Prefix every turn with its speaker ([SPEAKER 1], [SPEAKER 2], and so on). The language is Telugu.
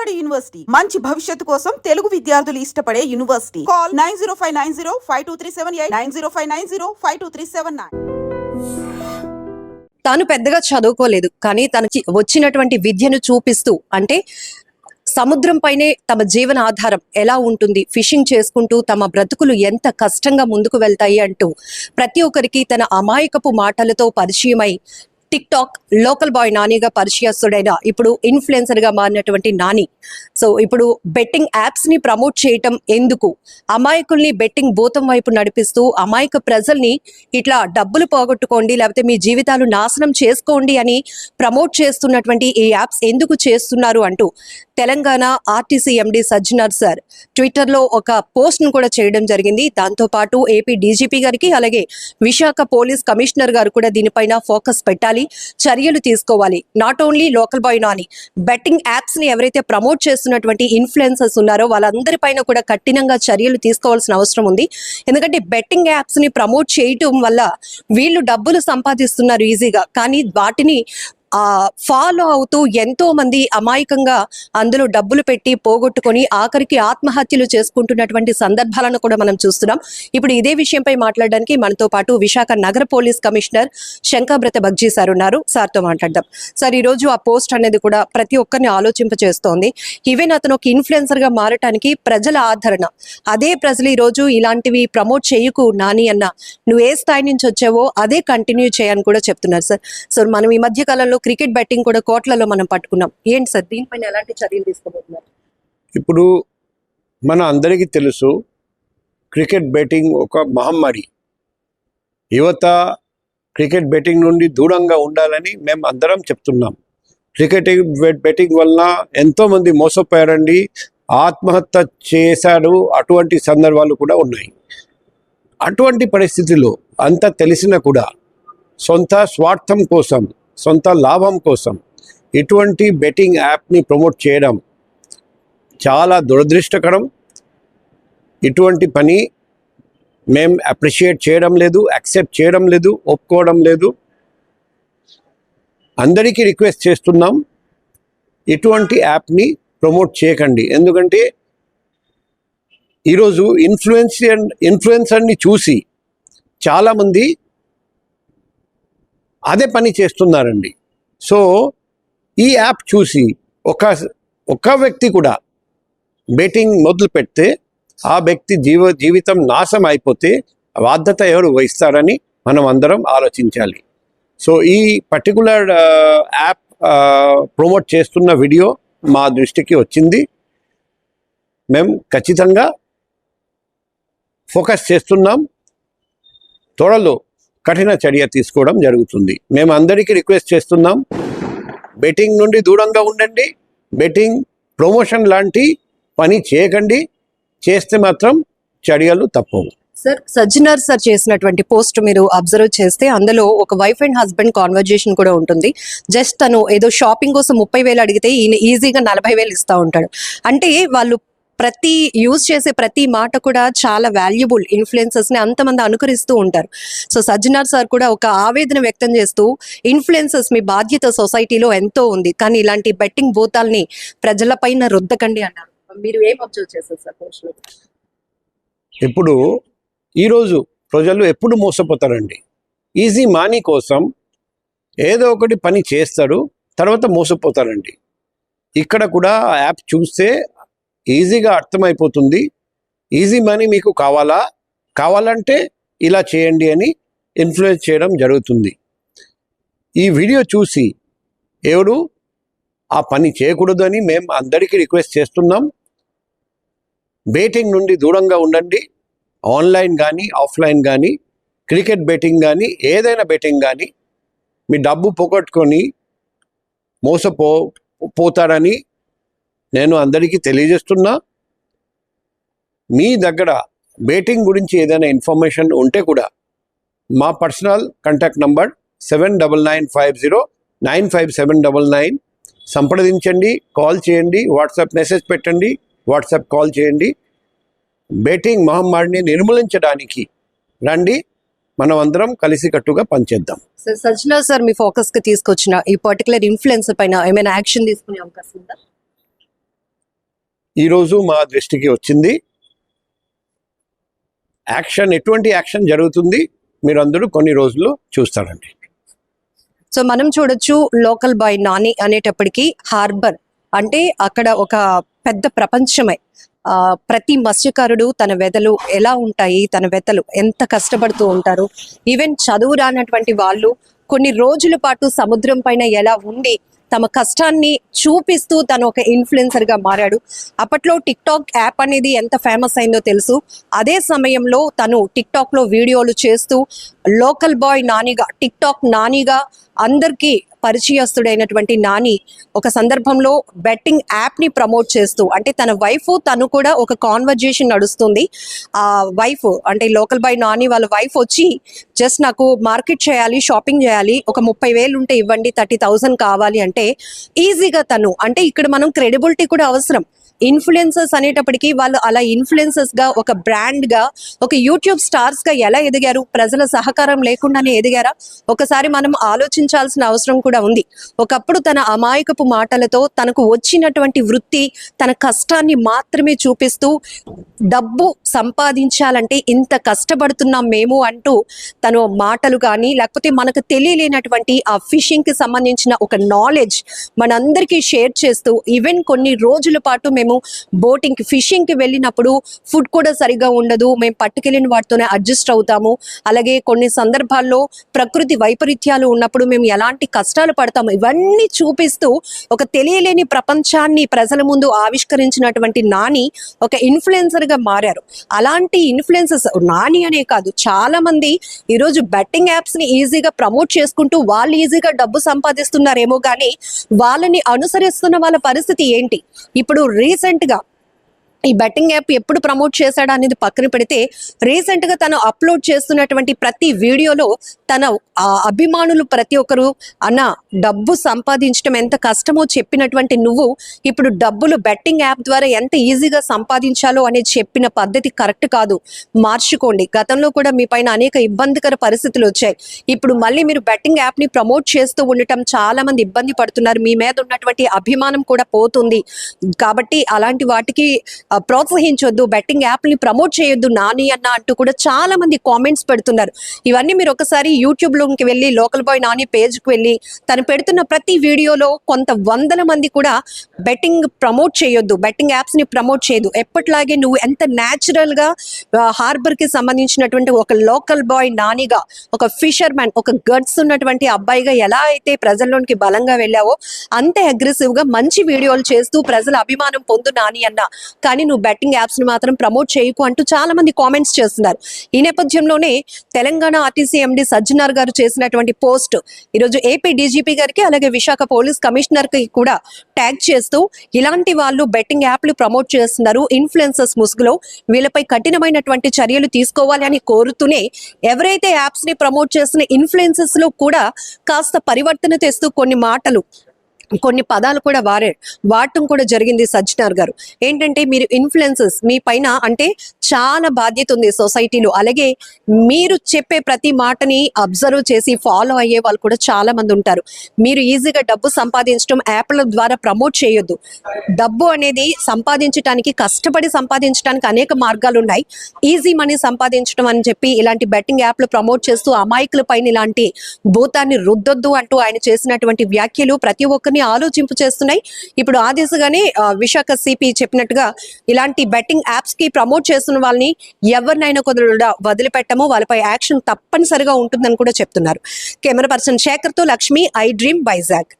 [SPEAKER 1] విజయవాడ యూనివర్సిటీ మంచి భవిష్యత్తు కోసం తెలుగు విద్యార్థులు ఇష్టపడే యూనివర్సిటీ. కాల్ 9059052378 9059052379.
[SPEAKER 2] తాను పెద్దగా చదువుకోలేదు, కానీ తనకి వచ్చినటువంటి విద్యను చూపిస్తూ, అంటే సముద్రం పైనే తమ జీవన ఆధారం ఎలా ఉంటుంది, ఫిషింగ్ చేసుకుంటూ తమ బ్రతుకులు ఎంత కష్టంగా ముందుకు వెళ్తాయి అంటూ ప్రతి ఒక్కరికి తన అమాయకపు మాటలతో పరిచయమై టిక్ టాక్ లోకల్ బాయ్ నానిగా పరిచయస్తుడైన ఇప్పుడు ఇన్ఫ్లుయెన్సర్ గా మారినటువంటి నాని. సో ఇప్పుడు బెట్టింగ్ యాప్స్ ని ప్రమోట్ చేయటం ఎందుకు, అమాయకుల్ని బెట్టింగ్ భూతం వైపు నడిపిస్తూ అమాయక ప్రజల్ని ఇట్లా డబ్బులు పోగొట్టుకోండి లేకపోతే మీ జీవితాలు నాశనం చేసుకోండి అని ప్రమోట్ చేస్తున్నటువంటి ఈ యాప్స్ ఎందుకు చేస్తున్నారు అంటూ తెలంగాణ ఆర్టీసీ ఎండి సజ్జనార్ సార్ ట్విట్టర్ లో ఒక పోస్ట్ ను కూడా చేయడం జరిగింది. దాంతో పాటు ఏపీ డీజీపీ గారికి అలాగే విశాఖ పోలీస్ కమిషనర్ గారు కూడా దీనిపైన ఫోకస్ పెట్టాలి, చర్యలు తీసుకోవాలి. Not only local boy Nani, betting apps ని ఎవరైతే ప్రమోట్ చేస్తున్నటువంటి ఇన్ఫ్లుయెన్సర్స్ ఉన్నారో వాళ్ళందరిపైన కూడా కఠినంగా చర్యలు తీసుకోవాల్సిన అవసరం ఉంది. ఎందుకంటే బెట్టింగ్ యాప్స్ ని ప్రమోట్ చేయటం వల్ల వీళ్ళు డబ్బులు సంపాదిస్తున్నారు ఈజీగా, కానీ వాటిని ఫాలో అవుతూ ఎంతో మంది అమాయకంగా అందులో డబ్బులు పెట్టి పోగొట్టుకొని ఆఖరికి ఆత్మహత్యలు చేసుకుంటున్నటువంటి సందర్భాలను కూడా మనం చూస్తున్నాం. ఇప్పుడు ఇదే విషయంపై మాట్లాడడానికి మనతో పాటు విశాఖ నగర పోలీస్ కమిషనర్ శంకబ్రత బగ్జీ సార్ ఉన్నారు. సార్తో మాట్లాడదాం. సార్, ఈ రోజు ఆ పోస్ట్ అనేది కూడా ప్రతి ఒక్కరిని ఆలోచింపచేస్తోంది. ఈవెన్ అతను ఒక ఇన్ఫ్లుయెన్సర్ గా మారటానికి ప్రజల ఆదరణ, అదే ప్రజలు ఈ రోజు ఇలాంటివి ప్రమోట్ చేయకు నాని అన్న, నువ్వు ఏ స్థాయి నుంచి వచ్చావో అదే కంటిన్యూ చేయని కూడా చెప్తున్నారు సార్. సో మనం ఈ మధ్య కాలంలో క్రికెట్ బెట్టింగ్ కూడా కోట్లలో మనం పట్టుకున్నాం. ఏంటి సార్ దీనిపైన ఎలాంటి చర్యలు తీసుకోబోతున్నారు?
[SPEAKER 3] ఇప్పుడు మన అందరికీ తెలుసు, క్రికెట్ బెట్టింగ్ ఒక మహమ్మారి. యువత క్రికెట్ బెట్టింగ్ నుండి దూరంగా ఉండాలని మేము అందరం చెప్తున్నాం. క్రికెట్ బెట్టింగ్ వలన ఎంతోమంది మోసపోయారండి, ఆత్మహత్య చేశారు, అటువంటి సందర్భాలు కూడా ఉన్నాయి. అటువంటి పరిస్థితిలో అంత తెలిసినా కూడా సొంత స్వార్థం కోసం, సొంత లాభం కోసం ఇటువంటి బెట్టింగ్ యాప్ని ప్రమోట్ చేయడం చాలా దురదృష్టకరం. ఇటువంటి పని మేము అప్రిషియేట్ చేయడం లేదు, యాక్సెప్ట్ చేయడం లేదు, ఒప్పుకోవడం లేదు. అందరికీ రిక్వెస్ట్ చేస్తున్నాం, ఇటువంటి యాప్ని ప్రమోట్ చేయకండి. ఎందుకంటే ఈరోజు ఇన్ఫ్లుయెన్సర్ని చూసి చాలామంది అదే పని చేస్తున్నారండి. సో ఈ యాప్ చూసి ఒక వ్యక్తి కూడా బెట్టింగ్ మొదలు పెడితే ఆ వ్యక్తి జీవితం నాశనం అయిపోతే బాధ్యత ఎవరు వహిస్తారని మనం అందరం ఆలోచించాలి. సో ఈ పర్టికులర్ యాప్ ప్రమోట్ చేస్తున్న వీడియో మా దృష్టికి వచ్చింది. మేము ఖచ్చితంగా ఫోకస్ చేస్తున్నాం. త్వరలో కఠిన చర్య తీసుకోవడం జరుగుతుంది. మేము అందరికీ రిక్వెస్ట్ చేస్తున్నాం, బెట్టింగ్ నుండి దూరంగా ఉండండి, బెట్టింగ్ ప్రమోషన్ లాంటి పని చేయకండి. చేస్తే మాత్రం చర్యలు తప్పవు.
[SPEAKER 2] సార్, సజ్జనార్ సార్ చేసినటువంటి పోస్ట్ మీరు అబ్జర్వ్ చేస్తే అందులో ఒక వైఫ్ అండ్ హస్బెండ్ కాన్వర్జేషన్ కూడా ఉంటుంది. జస్ట్ తను ఏదో షాపింగ్ కోసం 30,000 అడిగితే ఈయన ఈజీగా 40,000 ఇస్తూ ఉంటాడు. అంటే వాళ్ళు యూజ్ చేసే ప్రతి మాట కూడా చాలా వాల్యుబుల్. ఇన్ఫ్లుయెన్సర్స్ ని అంతమంది అనుకరిస్తూ ఉంటారు. సో సజ్జనార్ సార్ కూడా ఒక ఆవేదన వ్యక్తం చేస్తూ, ఇన్ఫ్లుయెన్సర్స్ మీ బాధ్యత సొసైటీలో ఎంతో ఉంది, కానీ ఇలాంటి బెట్టింగ్ భూతాల్ని ప్రజలపైన రుద్దకండి అన్నారు. మీరు ఏం అబ్జర్వ్ చేస్తారు సార్ పోస్ట్ లో?
[SPEAKER 3] ఇప్పుడు ఈరోజు ప్రజలు ఎప్పుడు మోసపోతారండి. ఈజీ మనీ కోసం ఏదో ఒకటి పని చేస్తారు, తర్వాత మోసపోతారండి. ఇక్కడ కూడా యాప్ చూస్తే ఈజీగా అర్థమైపోతుంది. ఈజీ మనీ మీకు కావాలంటే ఇలా చేయండి అని ఇన్ఫ్లుయెన్స్ చేయడం జరుగుతుంది. ఈ వీడియో చూసి ఎవరు ఆ పని చేయకూడదు అని మేము అందరికీ రిక్వెస్ట్ చేస్తున్నాం. బెట్టింగ్ నుండి దూరంగా ఉండండి. ఆన్లైన్ కానీ ఆఫ్లైన్ కానీ, క్రికెట్ బెట్టింగ్ కానీ, ఏదైనా బెట్టింగ్ కానీ మీ డబ్బు పోగొట్టుకొని పోతారని నేను అందరికీ తెలియజేస్తున్నా. మీ దగ్గర బెట్టింగ్ గురించి ఏదైనా ఇన్ఫర్మేషన్ ఉంటే కూడా మా పర్సనల్ కాంటాక్ట్ నంబర్ 7950957799 సంప్రదించండి, కాల్ చేయండి, వాట్సాప్ మెసేజ్ పెట్టండి, వాట్సాప్ కాల్ చేయండి. బెట్టింగ్ మహమ్మారిని నిర్మూలించడానికి రండి, మనం అందరం కలిసికట్టుగా పనిచేద్దాం.
[SPEAKER 2] సజ్జనార్ సార్ మీ ఫోకస్ కి తీసుకొచ్చిన ఈ పర్టికులర్ ఇన్ఫ్లుయెన్సర్ పైన ఏమైనా యాక్షన్ తీసుకునే అవకాశం ఉందా?
[SPEAKER 3] ఈరోజు మా దృష్టికి వచ్చింది. ఎటువంటి యాక్షన్ జరుగుతుంది మీరు అందరూ కొన్ని రోజుల్లో చూస్తారండి.
[SPEAKER 2] సో మనం చూడొచ్చు లోకల్ బాయ్ నాని అనేటప్పటికీ హార్బర్ అంటే అక్కడ ఒక పెద్ద ప్రపంచమే. ప్రతి మత్స్యకారుడు తన వెదలు ఎలా ఉంటాయి, తన వెతలు ఎంత కష్టపడుతూ ఉంటారు, ఈవెన్ చదువు రానటువంటి వాళ్ళు కొన్ని రోజుల పాటు సముద్రం పైన ఎలా ఉండి తమ కష్టాన్ని చూపిస్తూ తను ఒక ఇన్ఫ్లుయెన్సర్ గా మారాడు. అప్పట్లో టిక్ టాక్ యాప్ అనేది ఎంత ఫేమస్ అయిందో తెలుసు. అదే సమయంలో తను టిక్ టాక్ లో వీడియోలు చేస్తూ లోకల్ బాయ్ నానిగా, టిక్ టాక్ నానిగా అందరికీ పరిచయస్తుడైనటువంటి నాని ఒక సందర్భంలో బెట్టింగ్ యాప్ ని ప్రమోట్ చేస్తూ, అంటే తన వైఫ్ తను కూడా ఒక కాన్వర్జేషన్ నడుస్తుంది. ఆ వైఫ్ అంటే లోకల్ బాయ్ నాని వాళ్ళ వైఫ్ వచ్చి జస్ట్ నాకు మార్కెట్ చేయాలి, షాపింగ్ చేయాలి, ఒక 30,000 ఉంటే ఇవ్వండి, 30,000 కావాలి అంటే ఈజీగా తను, అంటే ఇక్కడ మనం క్రెడిబిలిటీ కూడా అవసరం. ఇన్ఫ్లుయెన్సర్స్ అనేటప్పటికీ వాళ్ళు అలా ఇన్ఫ్లుయెన్సర్స్ గా, ఒక బ్రాండ్ గా, ఒక యూట్యూబ్ స్టార్స్ గా ఎలా ఎదిగారు? ప్రజల సహకారం లేకుండానే ఎదిగారా? ఒకసారి మనం ఆలోచించాల్సిన అవసరం కూడా ఉంది. ఒకప్పుడు తన అమాయకపు మాటలతో తనకు వచ్చినటువంటి వృత్తి, తన కష్టాన్ని మాత్రమే చూపిస్తూ డబ్బు సంపాదించాలంటే ఇంత కష్టపడుతున్నాం మేము అంటూ తను మాటలు కానీ, లేకపోతే మనకు తెలియలేనటువంటి ఆ ఫిషింగ్ కి సంబంధించిన ఒక నాలెడ్జ్ మనందరికీ షేర్ చేస్తూ, ఈవెన్ కొన్ని రోజుల పాటు మేము బోటింగ్ ఫిషింగ్ కి వెళ్ళినప్పుడు ఫుడ్ కూడా సరిగా ఉండదు, మేము పట్టుకెళ్ళిన వాటితోనే అడ్జస్ట్ అవుతాము, అలాగే కొన్ని సందర్భాల్లో ప్రకృతి వైపరీత్యాలు ఉన్నప్పుడు మేము ఎలాంటి కష్టాలు పడతాము, ఇవన్నీ చూపిస్తూ ఒక తెలియలేని ప్రపంచాన్ని ప్రజల ముందు ఆవిష్కరించినటువంటి నాని ఒక ఇన్ఫ్లుయెన్సర్ గా మారారు. అలాంటి ఇన్ఫ్లుయెన్సర్స్ నాని అనే కాదు, చాలా మంది ఈరోజు బెట్టింగ్ యాప్స్ ని ఈజీగా ప్రమోట్ చేసుకుంటూ వాళ్ళు ఈజీగా డబ్బు సంపాదిస్తున్నారేమో కానీ వాళ్ళని అనుసరిస్తున్న వాళ్ళ పరిస్థితి ఏంటి? ఇప్పుడు రీసెంట్ గా ఈ బెట్టింగ్ యాప్ ఎప్పుడు ప్రమోట్ చేశాడా అనేది పక్కన పెడితే, రీసెంట్ గా తను అప్లోడ్ చేస్తున్నటువంటి ప్రతి వీడియోలో తన అభిమానులు ప్రతి ఒక్కరు అన్న డబ్బు సంపాదించడం ఎంత కష్టమో చెప్పినటువంటి నువ్వు ఇప్పుడు డబ్బులు బెట్టింగ్ యాప్ ద్వారా ఎంత ఈజీగా సంపాదించాలో అనేది చెప్పిన పద్ధతి కరెక్ట్ కాదు, మార్చుకోండి. గతంలో కూడా మీ పైన అనేక ఇబ్బందికర పరిస్థితులు వచ్చాయి. ఇప్పుడు మళ్ళీ మీరు బెట్టింగ్ యాప్ ని ప్రమోట్ చేస్తూ ఉండటం చాలా మంది ఇబ్బంది పడుతున్నారు, మీ మీద ఉన్నటువంటి అభిమానం కూడా పోతుంది. కాబట్టి అలాంటి వాటికి ప్రోత్సహించొద్దు, బెట్టింగ్ యాప్ ని ప్రమోట్ చేయొద్దు నాని అన్న అంటూ కూడా చాలా మంది కామెంట్స్ పెడుతున్నారు. ఇవన్నీ మీరు ఒకసారి యూట్యూబ్ లోకి వెళ్ళి లోకల్ బాయ్ నాని పేజ్ కి వెళ్ళి తను పెడుతున్న ప్రతి వీడియోలో కొంత వందల మంది కూడా బెట్టింగ్ ప్రమోట్ చేయొద్దు, బెట్టింగ్ యాప్స్ ని ప్రమోట్ చేయదు, ఎప్పటిలాగే నువ్వు ఎంత న్యాచురల్ గా హార్బర్ కి సంబంధించినటువంటి ఒక లోకల్ బాయ్ నానిగా, ఒక ఫిషర్ మ్యాన్, ఒక గట్స్ ఉన్నటువంటి అబ్బాయిగా ఎలా అయితే ప్రజల్లోనికి బలంగా వెళ్ళావో అంతే అగ్రెసివ్ గా మంచి వీడియోలు చేస్తూ ప్రజల అభిమానం పొందు నాని అన్న. కానీ నువ్వు బెట్టింగ్ యాప్స్ ని మాత్రం ప్రమోట్ చేయకు అంటూ చాలా మంది కామెంట్స్ చేస్తున్నారు. ఈ నేపథ్యంలోనే తెలంగాణ ఆర్టీసీ ఎండి సజ్జనార్ గారు చేసినటువంటి పోస్ట్ ఈరోజు ఏపీ డీజీపీ గారికి అలాగే విశాఖ పోలీస్ కమిషనర్ కి కూడా ట్యాగ్ చేస్తూ, ఇలాంటి వాళ్ళు బెట్టింగ్ యాప్లు ప్రమోట్ చేస్తున్నారు, ఇన్ఫ్లుయెన్సర్స్ ముసుగులో వీళ్ళపై కఠినమైనటువంటి చర్యలు తీసుకోవాలి అని కోరుతూనే, ఎవరైతే యాప్స్ ని ప్రమోట్ చేస్తున్న ఇన్ఫ్లుయెన్సర్స్ లో కూడా కాస్త పరివర్తన తెస్తూ కొన్ని మాటలు, కొన్ని పదాలు కూడా వాడటం కూడా జరిగింది సజ్జనార్ గారు. ఏంటంటే మీరు ఇన్ఫ్లుయెన్సర్స్, మీ పైన అంటే చాలా బాధ్యత ఉంది సొసైటీలో, అలాగే మీరు చెప్పే ప్రతి మాటని అబ్జర్వ్ చేసి ఫాలో అయ్యే వాళ్ళు కూడా చాలా మంది ఉంటారు. మీరు ఈజీగా డబ్బు సంపాదించడం యాప్ల ద్వారా ప్రమోట్ చేయొద్దు. డబ్బు అనేది సంపాదించడానికి, కష్టపడి సంపాదించడానికి అనేక మార్గాలు ఉన్నాయి. ఈజీ మనీ సంపాదించడం అని చెప్పి ఇలాంటి బెట్టింగ్ యాప్లు ప్రమోట్ చేస్తూ అమాయకుల పైన ఇలాంటి భూతాన్ని రుద్దొద్దు అంటూ ఆయన చేసినటువంటి వ్యాఖ్యలు ప్రతి ఒక్కరిని ఆలోచింపు చేస్తున్నాయి. ఇప్పుడు ఆ దిశగానే విశాఖ సిపి చెప్పినట్టుగా ఇలాంటి బెట్టింగ్ యాప్స్ కి ప్రమోట్ చేస్తున్న వాళ్ళని ఎవరినైనా కూడా వదిలిపెట్టము, వాళ్ళపై యాక్షన్ తప్పనిసరిగా ఉంటుందని కూడా చెప్తున్నారు. కెమెరా పర్సన్ శేఖర్ తో లక్ష్మి, ఐ డ్రీమ్ వైజాగ్.